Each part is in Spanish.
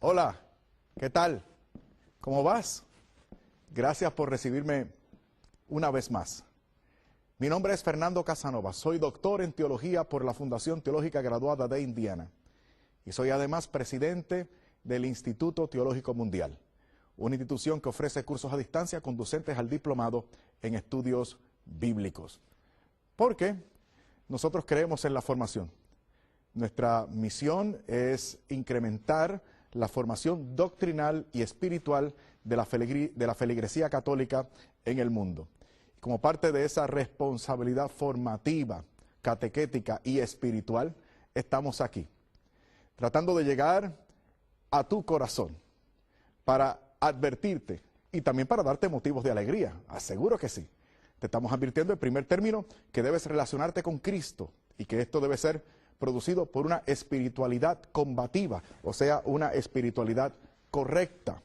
Hola, ¿qué tal? ¿Cómo vas? Gracias por recibirme una vez más. Mi nombre es Fernando Casanova, soy doctor en teología por la Fundación Teológica Graduada de Indiana y soy además presidente del Instituto Teológico Mundial, una institución que ofrece cursos a distancia conducentes al diplomado en estudios bíblicos. Porque nosotros creemos en la formación. Nuestra misión es incrementar la formación doctrinal y espiritual de la feligresía católica en el mundo. Como parte de esa responsabilidad formativa, catequética y espiritual, estamos aquí, tratando de llegar a tu corazón para advertirte y también para darte motivos de alegría. Aseguro que sí. Te estamos advirtiendo en primer término que debes relacionarte con Cristo y que esto debe ser producido por una espiritualidad combativa, o sea, una espiritualidad correcta.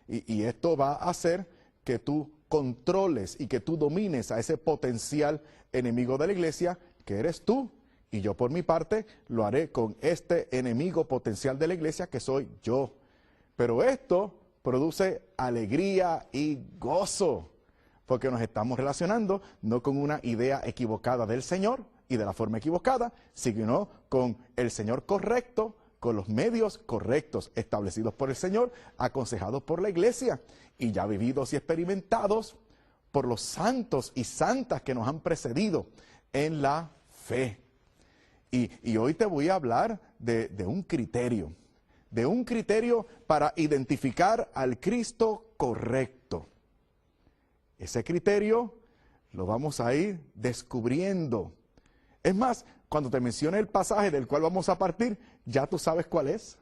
Y esto va a hacer que tú controles y que tú domines a ese potencial enemigo de la iglesia, que eres tú, y yo por mi parte lo haré con este enemigo potencial de la iglesia que soy yo. Pero esto produce alegría y gozo, porque nos estamos relacionando no con una idea equivocada del Señor y de la forma equivocada, sino con el Señor correcto, con los medios correctos establecidos por el Señor, aconsejados por la iglesia y ya vividos y experimentados por los santos y santas que nos han precedido en la fe. Y hoy te voy a hablar de un criterio para identificar al Cristo correcto. Ese criterio lo vamos a ir descubriendo. Es más, cuando te mencione el pasaje del cual vamos a partir, ya tú sabes cuál es.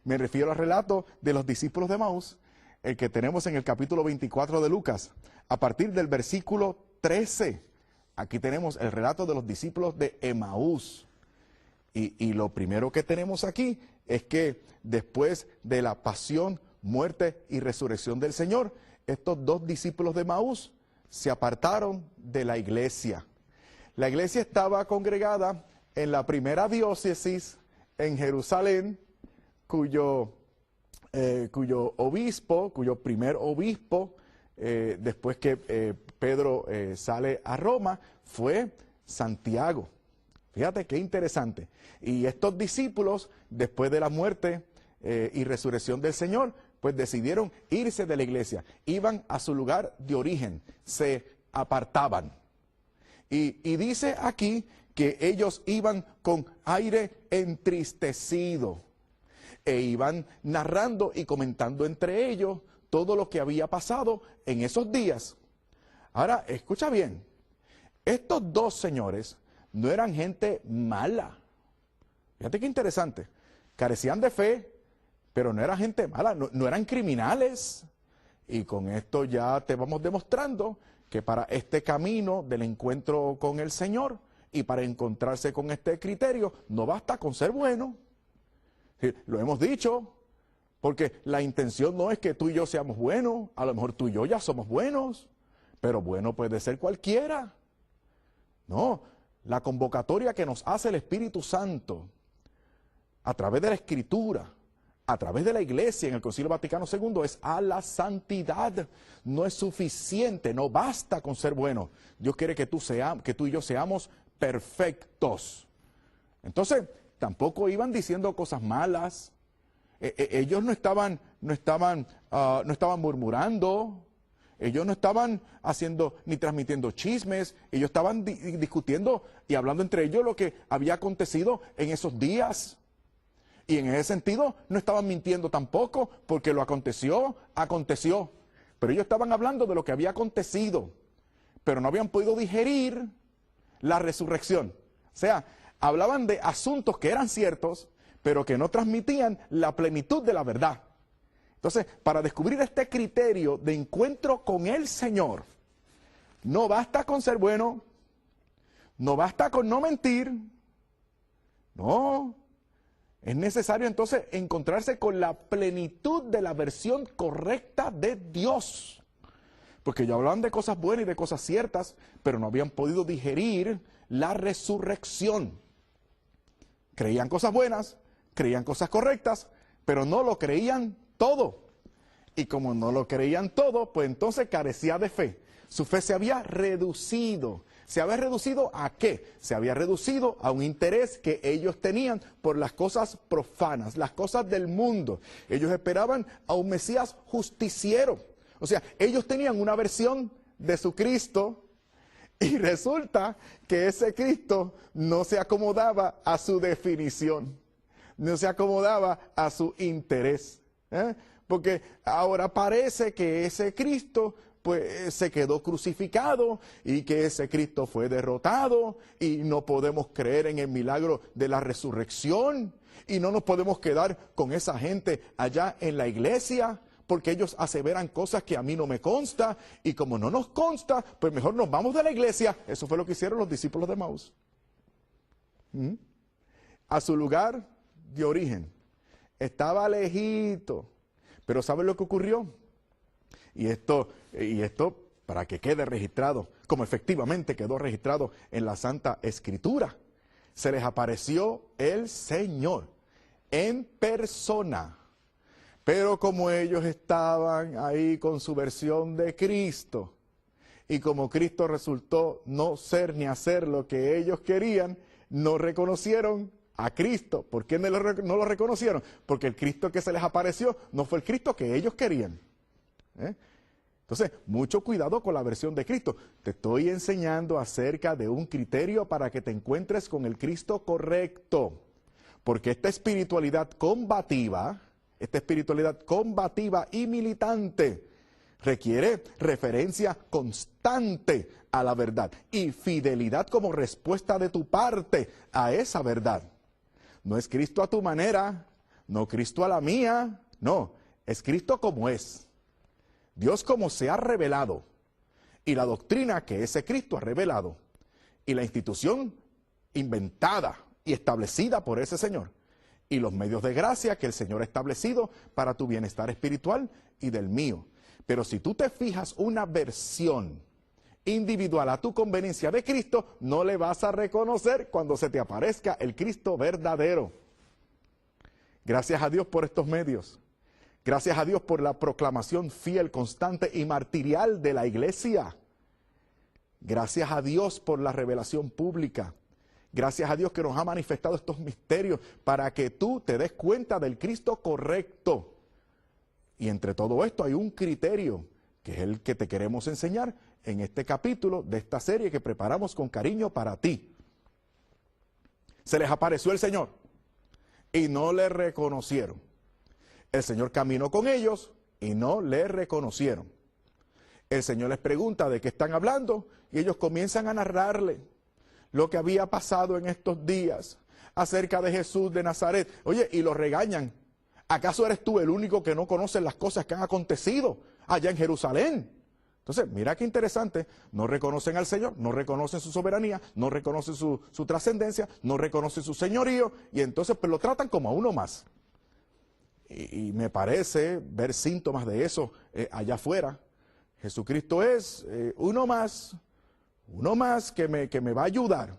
Me refiero al relato de los discípulos de Emaús, el que tenemos en el capítulo 24 de Lucas, a partir del versículo 13. Aquí tenemos el relato de los discípulos de Emaús. Y lo primero que tenemos aquí es que después de la pasión, muerte y resurrección del Señor, estos dos discípulos de Emaús se apartaron de la iglesia. La iglesia estaba congregada en la primera diócesis en Jerusalén, cuyo primer obispo, después que Pedro sale a Roma, fue Santiago. Fíjate qué interesante. Y estos discípulos, después de la muerte y resurrección del Señor, pues decidieron irse de la iglesia. Iban a su lugar de origen, se apartaban. Y dice aquí que ellos iban con aire entristecido e iban narrando y comentando entre ellos todo lo que había pasado en esos días. Ahora, escucha bien, estos dos señores no eran gente mala. Fíjate qué interesante. Carecían de fe, pero no era gente mala, no eran criminales. Y con esto ya te vamos demostrando que para este camino del encuentro con el Señor y para encontrarse con este criterio, no basta con ser bueno. Sí, lo hemos dicho, porque la intención no es que tú y yo seamos buenos, a lo mejor tú y yo ya somos buenos, pero bueno puede ser cualquiera. No, la convocatoria que nos hace el Espíritu Santo a través de la Escritura, a través de la iglesia en el Concilio Vaticano II es a la santidad. No es suficiente, no basta con ser bueno. Dios quiere que tú y yo seamos perfectos. Entonces, tampoco iban diciendo cosas malas. Ellos no estaban murmurando. Ellos no estaban haciendo ni transmitiendo chismes. Ellos estaban discutiendo y hablando entre ellos lo que había acontecido en esos días. Y en ese sentido no estaban mintiendo tampoco, porque lo aconteció. Pero ellos estaban hablando de lo que había acontecido, pero no habían podido digerir la resurrección. O sea, hablaban de asuntos que eran ciertos, pero que no transmitían la plenitud de la verdad. Entonces, para descubrir este criterio de encuentro con el Señor, no basta con ser bueno, no basta con no mentir, no. Es necesario entonces encontrarse con la plenitud de la versión correcta de Dios. Porque ellos hablaban de cosas buenas y de cosas ciertas, pero no habían podido digerir la resurrección. Creían cosas buenas, creían cosas correctas, pero no lo creían todo. Y como no lo creían todo, pues entonces carecía de fe. Su fe se había reducido. ¿Se había reducido a qué? Se había reducido a un interés que ellos tenían por las cosas profanas, las cosas del mundo. Ellos esperaban a un Mesías justiciero. O sea, ellos tenían una versión de su Cristo y resulta que ese Cristo no se acomodaba a su definición, no se acomodaba a su interés. Porque ahora parece que ese Cristo pues se quedó crucificado y que ese Cristo fue derrotado y no podemos creer en el milagro de la resurrección y no nos podemos quedar con esa gente allá en la iglesia porque ellos aseveran cosas que a mí no me consta y como no nos consta, pues mejor nos vamos de la iglesia. Eso fue lo que hicieron los discípulos de Emaús. A su lugar de origen. Estaba lejito. Pero ¿saben lo que ocurrió? Y esto, para que quede registrado, como efectivamente quedó registrado en la Santa Escritura, se les apareció el Señor en persona. Pero como ellos estaban ahí con su versión de Cristo, y como Cristo resultó no ser ni hacer lo que ellos querían, no reconocieron a Cristo. ¿Por qué no lo reconocieron? Porque el Cristo que se les apareció no fue el Cristo que ellos querían. Entonces, mucho cuidado con la versión de Cristo. Te estoy enseñando acerca de un criterio para que te encuentres con el Cristo correcto. Porque esta espiritualidad combativa y militante requiere referencia constante a la verdad y fidelidad como respuesta de tu parte a esa verdad. No es Cristo a tu manera, no Cristo a la mía, no, es Cristo como es. Dios como se ha revelado y la doctrina que ese Cristo ha revelado y la institución inventada y establecida por ese Señor y los medios de gracia que el Señor ha establecido para tu bienestar espiritual y del mío. Pero si tú te fijas una versión individual a tu conveniencia de Cristo, no le vas a reconocer cuando se te aparezca el Cristo verdadero. Gracias a Dios por estos medios. Gracias a Dios por la proclamación fiel, constante y martirial de la iglesia. Gracias a Dios por la revelación pública. Gracias a Dios que nos ha manifestado estos misterios para que tú te des cuenta del Cristo correcto. Y entre todo esto hay un criterio, que es el que te queremos enseñar en este capítulo de esta serie que preparamos con cariño para ti. Se les apareció el Señor y no le reconocieron. El Señor caminó con ellos y no le reconocieron. El Señor les pregunta de qué están hablando y ellos comienzan a narrarle lo que había pasado en estos días acerca de Jesús de Nazaret. Oye, y lo regañan. ¿Acaso eres tú el único que no conoce las cosas que han acontecido allá en Jerusalén? Entonces, mira qué interesante, no reconocen al Señor, no reconocen su soberanía, no reconocen su trascendencia, no reconocen su señorío, y entonces pues lo tratan como a uno más. Y me parece ver síntomas de eso allá afuera. Jesucristo es uno más que me va a ayudar.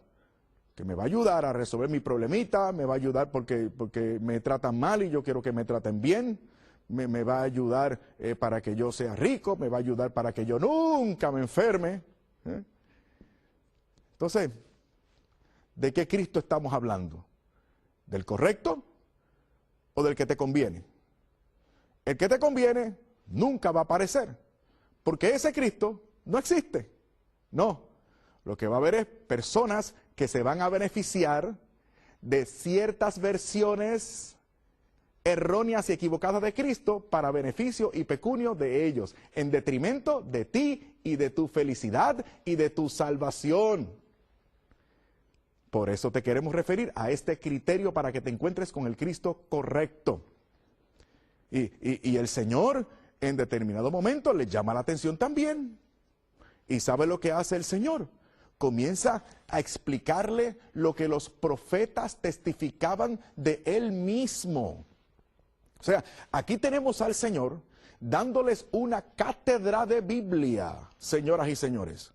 Que me va a ayudar a resolver mi problemita, me va a ayudar porque me tratan mal y yo quiero que me traten bien, me va a ayudar para que yo sea rico, me va a ayudar para que yo nunca me enferme. Entonces, ¿de qué Cristo estamos hablando? ¿Del correcto o del que te conviene? El que te conviene nunca va a aparecer, porque ese Cristo no existe. No, lo que va a haber es personas que se van a beneficiar de ciertas versiones erróneas y equivocadas de Cristo para beneficio y pecunio de ellos, en detrimento de ti y de tu felicidad y de tu salvación. Por eso te queremos referir a este criterio para que te encuentres con el Cristo correcto. Y el Señor en determinado momento le llama la atención también. ¿Y sabe lo que hace el Señor? Comienza a explicarle lo que los profetas testificaban de Él mismo. O sea, aquí tenemos al Señor dándoles una cátedra de Biblia, señoras y señores.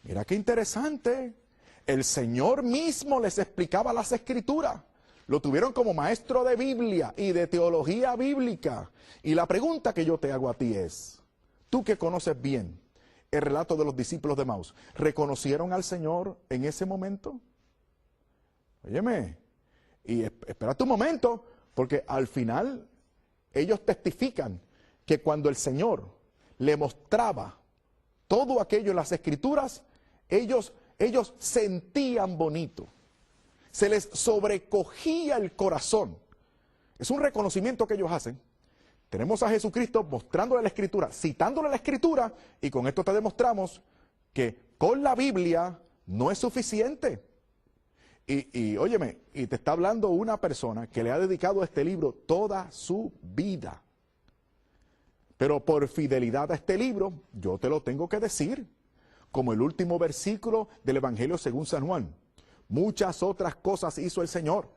Mira qué interesante. El Señor mismo les explicaba las Escrituras. Lo tuvieron como maestro de Biblia y de teología bíblica. Y la pregunta que yo te hago a ti es, tú que conoces bien el relato de los discípulos de Emaús, ¿reconocieron al Señor en ese momento? Óyeme, y espérate un momento, porque al final ellos testifican que cuando el Señor le mostraba todo aquello en las Escrituras, ellos sentían bonito. Se les sobrecogía el corazón. Es un reconocimiento que ellos hacen. Tenemos a Jesucristo mostrándole la Escritura, citándole la Escritura, y con esto te demostramos que con la Biblia no es suficiente. Y óyeme, y te está hablando una persona que le ha dedicado a este libro toda su vida. Pero por fidelidad a este libro, yo te lo tengo que decir, como el último versículo del Evangelio según San Juan. Muchas otras cosas hizo el Señor,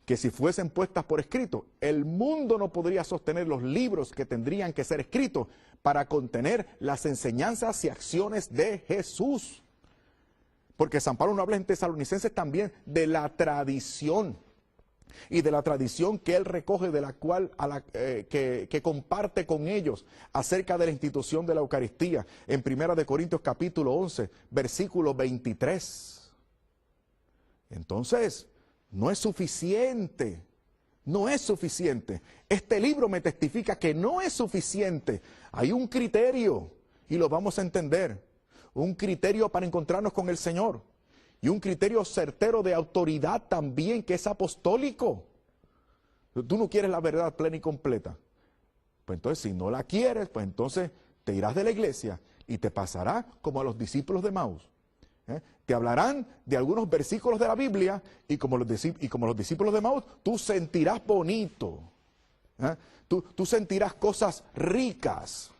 que si fuesen puestas por escrito, el mundo no podría sostener los libros que tendrían que ser escritos para contener las enseñanzas y acciones de Jesús. Porque San Pablo no habla en Tesalonicenses también de la tradición, y de la tradición que él recoge, de la cual que comparte con ellos acerca de la institución de la Eucaristía, en 1 Corintios capítulo 11, versículo 23. Entonces, no es suficiente, no es suficiente. Este libro me testifica que no es suficiente. Hay un criterio, y lo vamos a entender, un criterio para encontrarnos con el Señor. Y un criterio certero de autoridad también, que es apostólico. Tú no quieres la verdad plena y completa. Pues entonces, si no la quieres, pues entonces te irás de la iglesia y te pasará como a los discípulos de Emaús. Te hablarán de algunos versículos de la Biblia y como los discípulos de Emaús, tú sentirás bonito. Tú sentirás cosas ricas.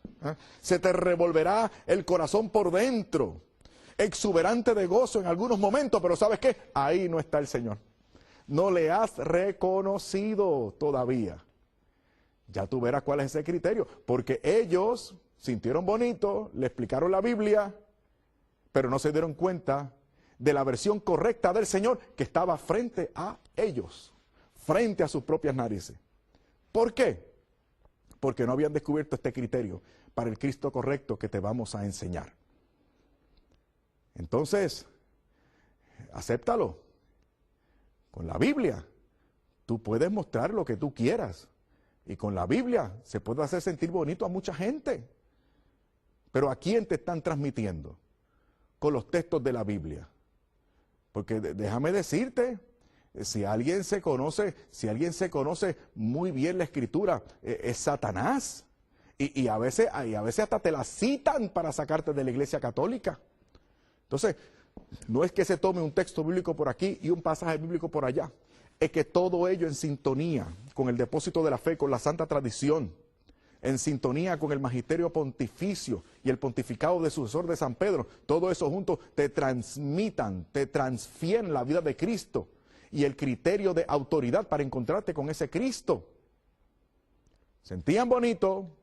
Se te revolverá el corazón por dentro, exuberante de gozo en algunos momentos, pero ¿sabes qué? Ahí no está el Señor. No le has reconocido todavía. Ya tú verás cuál es ese criterio, porque ellos sintieron bonito, le explicaron la Biblia, pero no se dieron cuenta de la versión correcta del Señor que estaba frente a ellos, frente a sus propias narices. ¿Por qué? Porque no habían descubierto este criterio para el Cristo correcto que te vamos a enseñar. Entonces, acéptalo. Con la Biblia, tú puedes mostrar lo que tú quieras. Y con la Biblia se puede hacer sentir bonito a mucha gente. Pero ¿a quién te están transmitiendo? Con los textos de la Biblia. Porque déjame decirte, si alguien se conoce muy bien la Escritura, es Satanás. Y a veces hasta te la citan para sacarte de la Iglesia Católica. Entonces, no es que se tome un texto bíblico por aquí y un pasaje bíblico por allá. Es que todo ello en sintonía con el depósito de la fe, con la santa tradición, en sintonía con el magisterio pontificio y el pontificado de sucesor de San Pedro, todo eso juntos te transmitan, te transfieren la vida de Cristo y el criterio de autoridad para encontrarte con ese Cristo. Sentían bonito,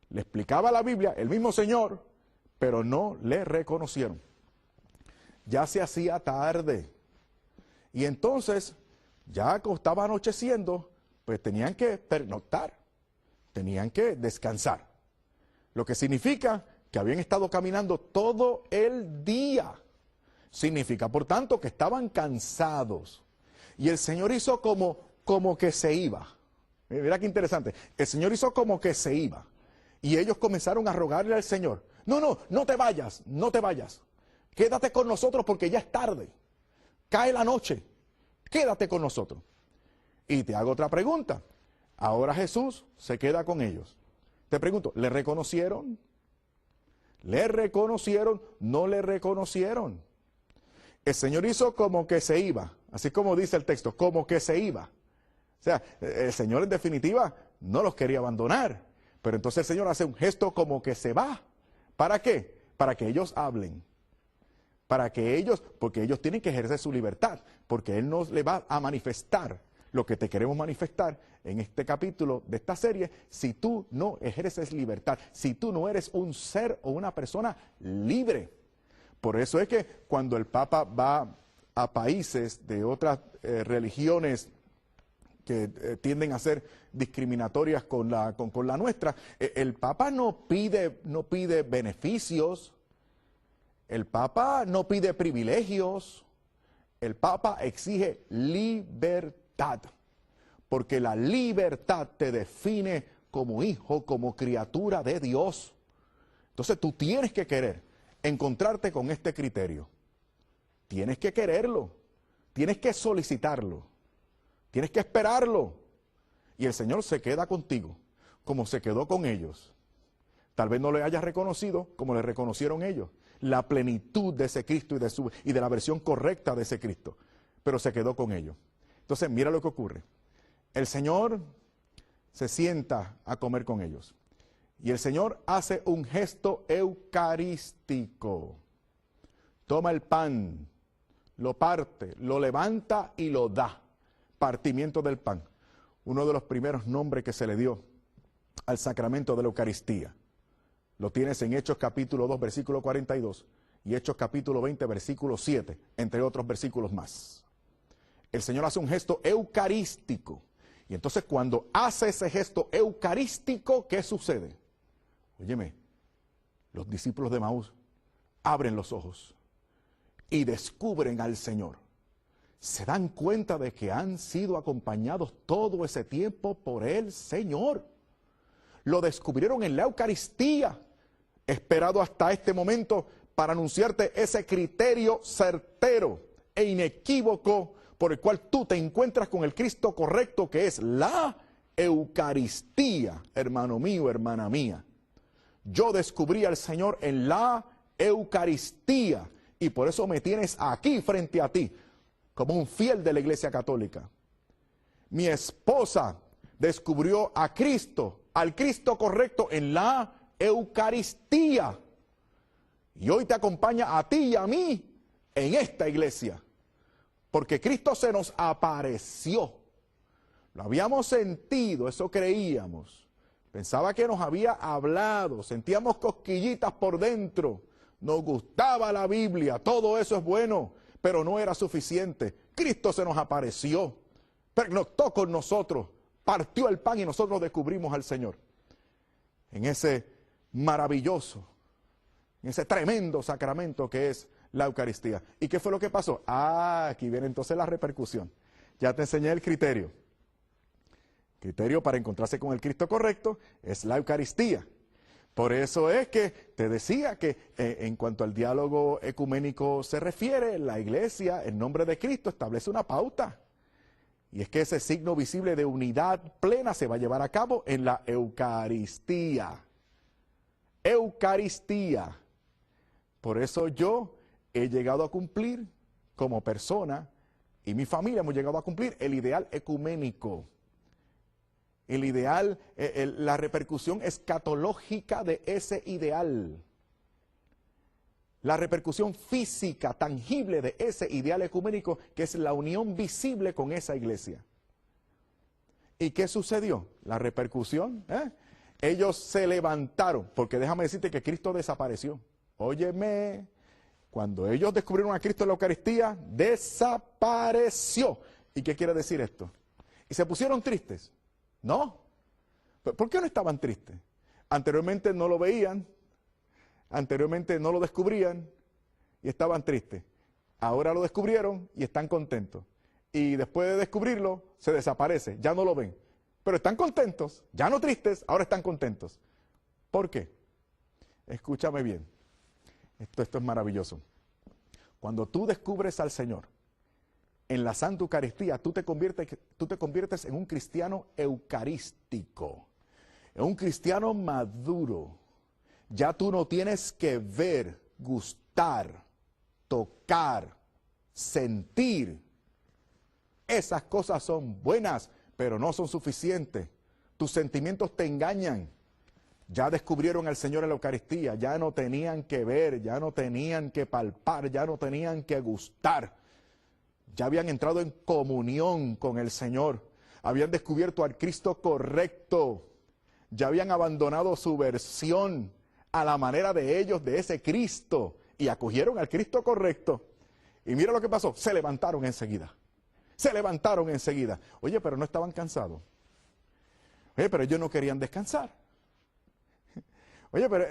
le explicaba la Biblia, el mismo Señor, pero no le reconocieron. Ya se hacía tarde. Y entonces, ya como estaba anocheciendo, pues tenían que pernoctar, tenían que descansar. Lo que significa que habían estado caminando todo el día. Significa, por tanto, que estaban cansados. Y el Señor hizo como que se iba. Mira qué interesante. El Señor hizo como que se iba. Y ellos comenzaron a rogarle al Señor. No te vayas, no te vayas. Quédate con nosotros porque ya es tarde. Cae la noche. Quédate con nosotros. Y te hago otra pregunta. Ahora Jesús se queda con ellos. Te pregunto, ¿le reconocieron? ¿Le reconocieron? ¿No le reconocieron? El Señor hizo como que se iba. Así como dice el texto, como que se iba. O sea, el Señor en definitiva no los quería abandonar. Pero entonces el Señor hace un gesto como que se va. ¿Para qué? Para que ellos hablen. Porque ellos tienen que ejercer su libertad, porque Él nos le va a manifestar lo que te queremos manifestar en este capítulo de esta serie, si tú no ejerces libertad, si tú no eres un ser o una persona libre. Por eso es que cuando el Papa va a países de otras religiones que tienden a ser discriminatorias con la nuestra. El Papa no pide beneficios, el Papa no pide privilegios, el Papa exige libertad, porque la libertad te define como hijo, como criatura de Dios. Entonces tú tienes que querer encontrarte con este criterio. Tienes que quererlo, tienes que solicitarlo, tienes que esperarlo. Y el Señor se queda contigo, como se quedó con ellos. Tal vez no le hayas reconocido como le reconocieron ellos, la plenitud de ese Cristo y de la versión correcta de ese Cristo, pero se quedó con ellos. Entonces mira lo que ocurre. El Señor se sienta a comer con ellos. Y el Señor hace un gesto eucarístico. Toma el pan, lo parte, lo levanta y lo da. Partimiento del pan. Uno de los primeros nombres que se le dio al sacramento de la Eucaristía. Lo tienes en Hechos capítulo 2, versículo 42 y Hechos capítulo 20, versículo 7, entre otros versículos más. El Señor hace un gesto eucarístico. Y entonces cuando hace ese gesto eucarístico, ¿qué sucede? Óyeme, los discípulos de Maús abren los ojos y descubren al Señor. Se dan cuenta de que han sido acompañados todo ese tiempo por el Señor. Lo descubrieron en la Eucaristía, esperado hasta este momento para anunciarte ese criterio certero e inequívoco por el cual tú te encuentras con el Cristo correcto, que es la Eucaristía, hermano mío, hermana mía. Yo descubrí al Señor en la Eucaristía y por eso me tienes aquí frente a ti, como un fiel de la Iglesia Católica. Mi esposa descubrió a Cristo, al Cristo correcto en la Eucaristía. Y hoy te acompaña a ti y a mí en esta iglesia. Porque Cristo se nos apareció. Lo habíamos sentido, eso creíamos. Pensaba que nos había hablado, sentíamos cosquillitas por dentro. Nos gustaba la Biblia, todo eso es bueno, pero no era suficiente. Cristo se nos apareció, pernoctó con nosotros, partió el pan y nosotros descubrimos al Señor. En ese maravilloso, en ese tremendo sacramento que es la Eucaristía. ¿Y qué fue lo que pasó? Aquí viene entonces la repercusión. Ya te enseñé el criterio. Criterio para encontrarse con el Cristo correcto es la Eucaristía. Por eso es que te decía que en cuanto al diálogo ecuménico se refiere, la Iglesia, en nombre de Cristo, establece una pauta. Y es que ese signo visible de unidad plena se va a llevar a cabo en la Eucaristía. Eucaristía. Por eso yo he llegado a cumplir como persona y mi familia hemos llegado a cumplir el ideal ecuménico. El ideal, la repercusión escatológica de ese ideal. La repercusión física, tangible de ese ideal ecuménico, que es la unión visible con esa iglesia. ¿Y qué sucedió? La repercusión, ellos se levantaron, porque déjame decirte que Cristo desapareció. Óyeme, cuando ellos descubrieron a Cristo en la Eucaristía, desapareció. ¿Y qué quiere decir esto? Y se pusieron tristes. No. ¿Por qué no estaban tristes? Anteriormente no lo veían, anteriormente no lo descubrían y estaban tristes. Ahora lo descubrieron y están contentos. Y después de descubrirlo, se desaparece, ya no lo ven. Pero están contentos, ya no tristes, ahora están contentos. ¿Por qué? Escúchame bien. Esto es maravilloso. Cuando tú descubres al Señor en la Santa Eucaristía, tú te conviertes en un cristiano eucarístico, en un cristiano maduro. Ya tú no tienes que ver, gustar, tocar, sentir. Esas cosas son buenas, pero no son suficientes. Tus sentimientos te engañan. Ya descubrieron al Señor en la Eucaristía, ya no tenían que ver, ya no tenían que palpar, ya no tenían que gustar. Ya habían entrado en comunión con el Señor, habían descubierto al Cristo correcto, ya habían abandonado su versión a la manera de ellos, de ese Cristo, y acogieron al Cristo correcto. Y mira lo que pasó, se levantaron enseguida. Se levantaron enseguida. Oye, pero no estaban cansados. Oye, pero ellos no querían descansar. Oye, pero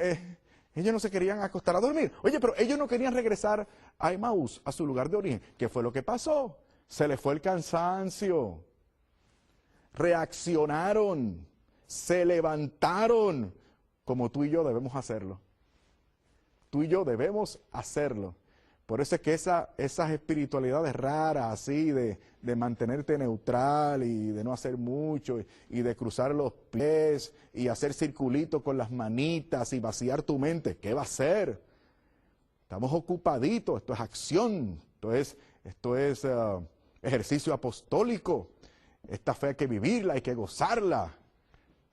ellos no se querían acostar a dormir. Oye, pero ellos no querían regresar a Emaús, a su lugar de origen. ¿Qué fue lo que pasó? Se les fue el cansancio. Reaccionaron. Se levantaron. Como tú y yo debemos hacerlo. Tú y yo debemos hacerlo. Por eso es que esas espiritualidades raras, así, de mantenerte neutral y de no hacer mucho, y de cruzar los pies, y hacer circulitos con las manitas, y vaciar tu mente, ¿qué va a hacer? Estamos ocupaditos, esto es acción, esto es ejercicio apostólico. Esta fe hay que vivirla, hay que gozarla,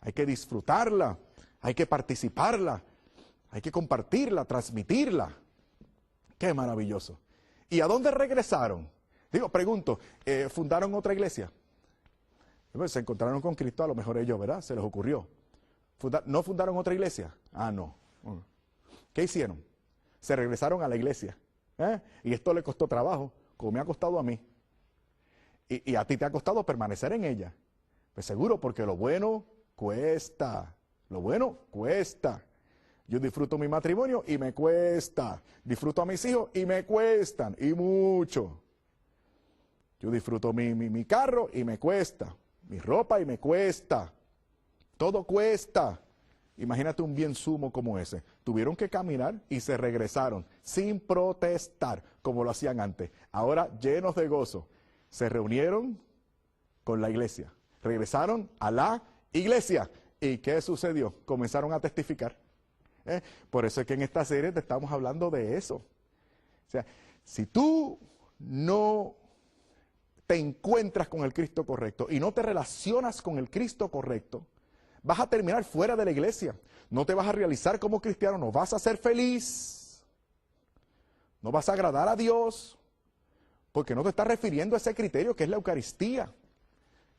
hay que disfrutarla, hay que participarla, hay que compartirla, transmitirla. ¡Qué maravilloso! ¿Y a dónde regresaron? Pregunto, ¿fundaron otra iglesia? Pues se encontraron con Cristo, a lo mejor ellos, ¿verdad? Se les ocurrió. ¿No fundaron otra iglesia? Ah, no. ¿Qué hicieron? Se regresaron a la iglesia. Y esto le costó trabajo, como me ha costado a mí. Y a ti te ha costado permanecer en ella. Pues seguro, porque lo bueno cuesta. Lo bueno cuesta. Yo disfruto mi matrimonio y me cuesta. Disfruto a mis hijos y me cuestan, y mucho. Yo disfruto mi carro y me cuesta. Mi ropa y me cuesta. Todo cuesta. Imagínate un bien sumo como ese. Tuvieron que caminar y se regresaron sin protestar, como lo hacían antes. Ahora llenos de gozo. Se reunieron con la iglesia. Regresaron a la iglesia. ¿Y qué sucedió? Comenzaron a testificar. Por eso es que en esta serie te estamos hablando de eso. O sea, si tú no te encuentras con el Cristo correcto y no te relacionas con el Cristo correcto, vas a terminar fuera de la iglesia. No te vas a realizar como cristiano, no vas a ser feliz, no vas a agradar a Dios, porque no te estás refiriendo a ese criterio que es la Eucaristía,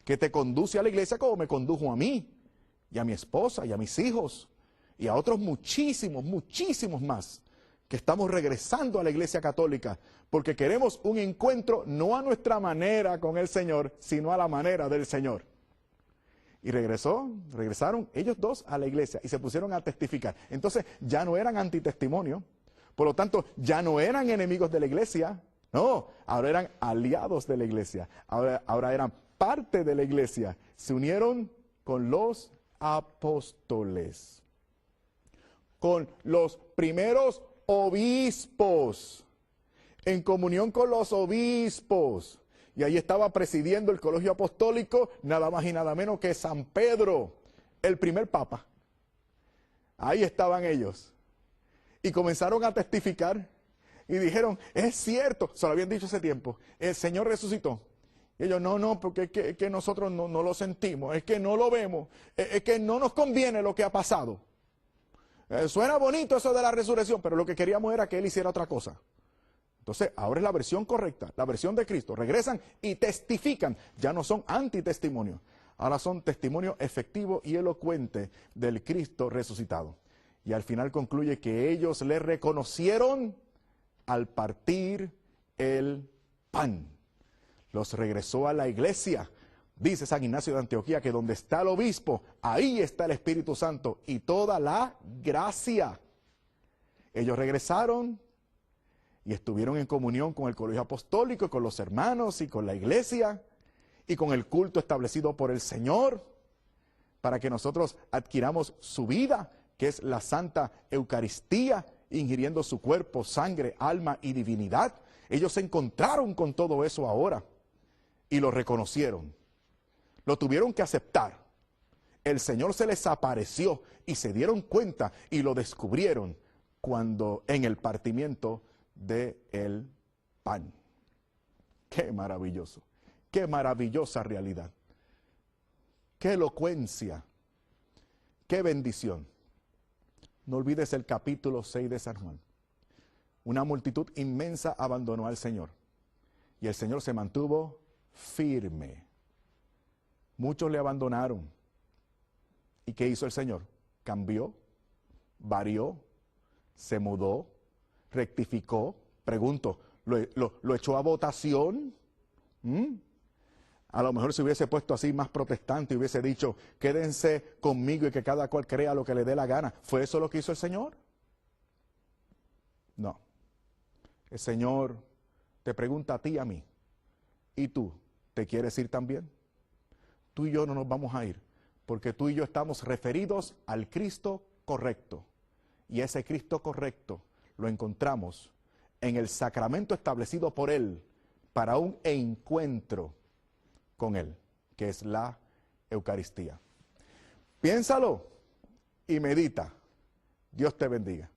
que te conduce a la iglesia como me condujo a mí, y a mi esposa, y a mis hijos, y a otros muchísimos, muchísimos más, que estamos regresando a la iglesia católica, porque queremos un encuentro no a nuestra manera con el Señor, sino a la manera del Señor. Y regresaron ellos dos a la iglesia y se pusieron a testificar. Entonces ya no eran antitestimonio, por lo tanto ya no eran enemigos de la iglesia, no, ahora eran aliados de la iglesia, ahora eran parte de la iglesia, se unieron con los apóstoles, con los primeros obispos, en comunión con los obispos. Y ahí estaba presidiendo el colegio apostólico nada más y nada menos que San Pedro, el primer papa. Ahí estaban ellos. Y comenzaron a testificar y dijeron, es cierto, se lo habían dicho hace tiempo, el Señor resucitó. Y ellos, no, porque es que nosotros no lo sentimos, es que no lo vemos, es que no nos conviene lo que ha pasado. Suena bonito eso de la resurrección, pero lo que queríamos era que Él hiciera otra cosa. Entonces, ahora es la versión correcta, la versión de Cristo. Regresan y testifican. Ya no son antitestimonios, ahora son testimonio efectivo y elocuente del Cristo resucitado. Y al final concluye que ellos le reconocieron al partir el pan. Los regresó a la iglesia. Dice San Ignacio de Antioquía que donde está el obispo, ahí está el Espíritu Santo y toda la gracia. Ellos regresaron y estuvieron en comunión con el colegio apostólico, con los hermanos y con la iglesia y con el culto establecido por el Señor para que nosotros adquiramos su vida, que es la Santa Eucaristía, ingiriendo su cuerpo, sangre, alma y divinidad. Ellos se encontraron con todo eso ahora y lo reconocieron. Lo tuvieron que aceptar. El Señor se les apareció y se dieron cuenta y lo descubrieron cuando en el partimiento del pan. ¡Qué maravilloso! ¡Qué maravillosa realidad! ¡Qué elocuencia! ¡Qué bendición! No olvides el capítulo 6 de San Juan. Una multitud inmensa abandonó al Señor y el Señor se mantuvo firme. Muchos le abandonaron. ¿Y qué hizo el Señor? Cambió, varió, se mudó, rectificó. Pregunto, ¿lo echó a votación? A lo mejor se hubiese puesto así más protestante y hubiese dicho, quédense conmigo y que cada cual crea lo que le dé la gana. ¿Fue eso lo que hizo el Señor? No. El Señor te pregunta a ti y a mí, ¿y tú te quieres ir también? Tú y yo no nos vamos a ir, porque tú y yo estamos referidos al Cristo correcto. Y ese Cristo correcto lo encontramos en el sacramento establecido por Él para un encuentro con Él, que es la Eucaristía. Piénsalo y medita. Dios te bendiga.